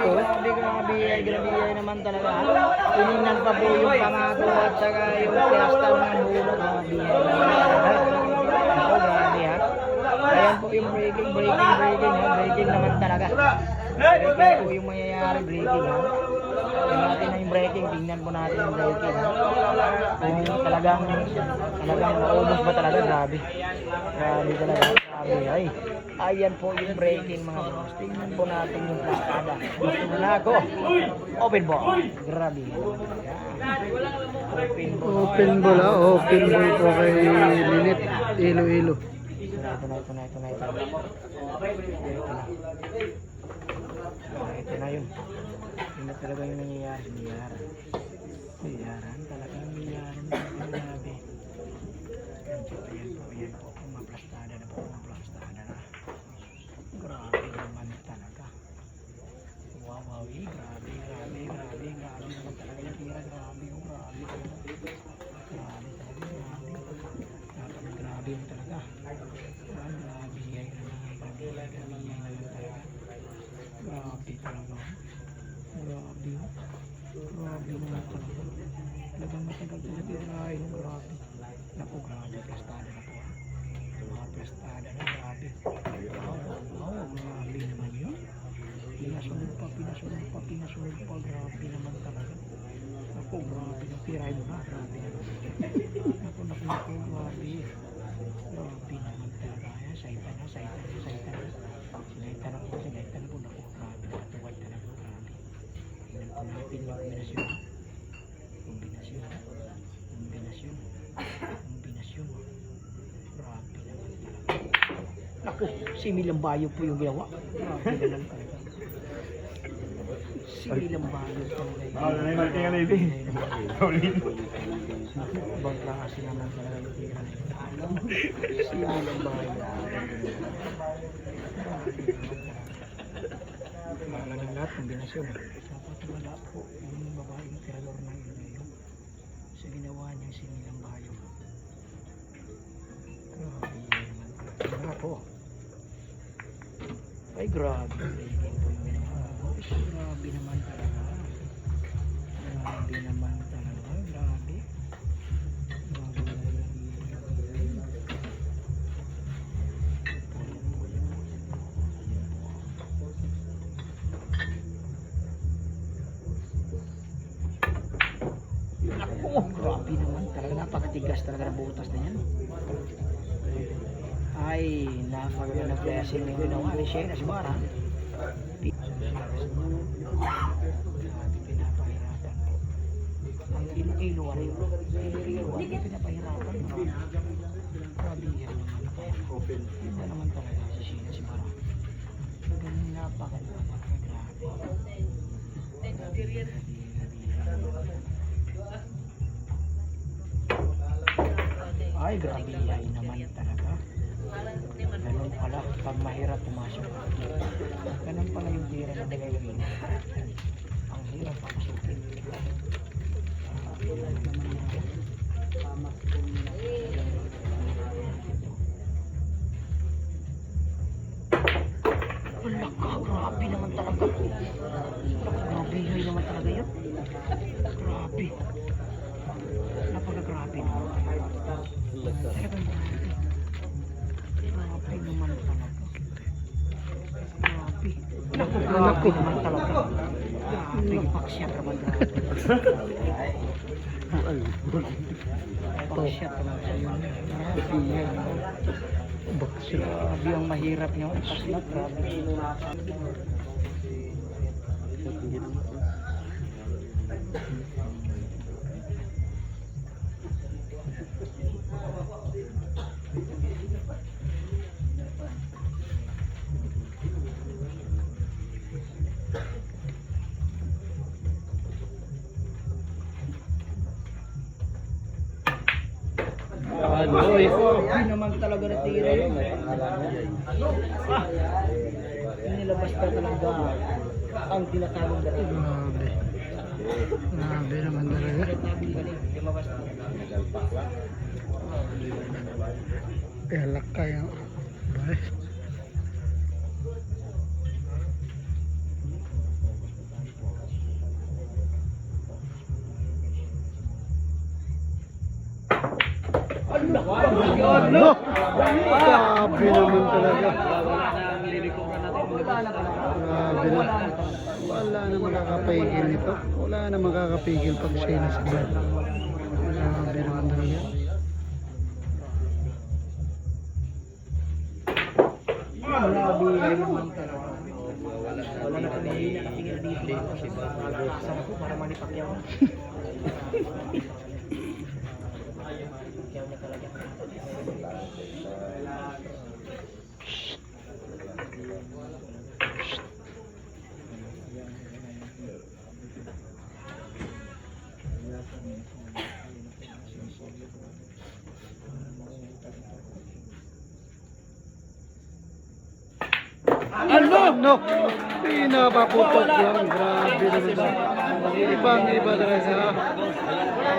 Grabe, grabe naman talaga. Tinignan pa po yung pamato at saka yung plastar ng bulo. Grabe ha. Ayan po yung breaking naman talaga. Breaking po yung mangyayari, breaking ha. Tingnan natin na yung breaking, tingnan po natin yung breaking ha. Kung talagang maubos ba talaga, grabe. Grabe talaga, grabe ay. Ayan po yung breaking mga bros. Tingnan po natin yung plastada. Gusto mo na ako. Open ball. Grabe. Open ball ha. Open ball po kay Linet. Ilo-ilo. Ito na yun. Ito talaga yung nangyayari. Nangyayari. Talagang nangyayari. Grabe. Ayan po. Maplastada na po. Grabe naman talaga. Wow. Grabe naman talaga yung tira. Grabe. Grabe mo talaga. Grabe naman talaga. Grabe naman talaga. Talagang matagal na tirahin. Grabe. Naku, grabe. Plastada na po. Plastada na. Grabe. Wow, grabe naman yun. Pinasunod pa. Grabe naman talaga. Naku, grabe. Tirahin mo na. Grabe naman. Naku, grabe. Grabe naman talaga. Saita na. Sinaita na po. Naku, grabe. Natuwad talaga. Grabe. Tingnan po natin yung kombinasyon. Grabe naman talaga. Naku, similambayo po yung ginawa. Grabe naman talaga. Similambayo talaga. Ibang klase naman talaga yung tira. Similambayo. Wala ng lahat, kombinasyon. Dapat wala po yung babaeng tirador na yun. Sa ginawa niya similambayo. Grabe naman talaga po. Ay, grabe. Grabe naman talaga. Grabe naman talaga. Napakatigas talaga ng butas na yan. Ay, napaka-blessing yung ginawa ni Shane Asmara. Ang ilo-ilo rin. Pinapahirapan. Grabe yan naman. Iba naman talaga si Shane Asmara. Ganun napaka-grabe. Ay, grabe yan naman talaga. Ganun pala, pag mahirap pumasok. Ganun pala yung tira na nagagawin. Ang hirap papasukin. Wala ka, grabe naman talaga. Grabe naman talaga yun. Grabe. Napaka-grabe naman talaga. Talagang grabe. Grabe naman talaga. Grabe. Grabe naman talaga. Grabe. Paksiyat naman talaga. Paksiyat naman sa'yo. Grabe ang mahirap niya. Paksiyat. Grabe. Hindi naman talaga natira yun. Nilabas ka talaga ang tinatawag na ito. Grabe naman talaga. Kaya lakay ang bay. No! Grabe naman talaga. Grabe na. Wala na makakapigil nito. Wala na makakapigil pag siya nasigaw. Grabe naman talaga. Grabe naman talaga. Wala na kami nakatingin dito. Sana po para manipakyaw. Pakyaw niya talaga. Ano? Pinapaputok lang. Grabe naman. Ibang iba talaga.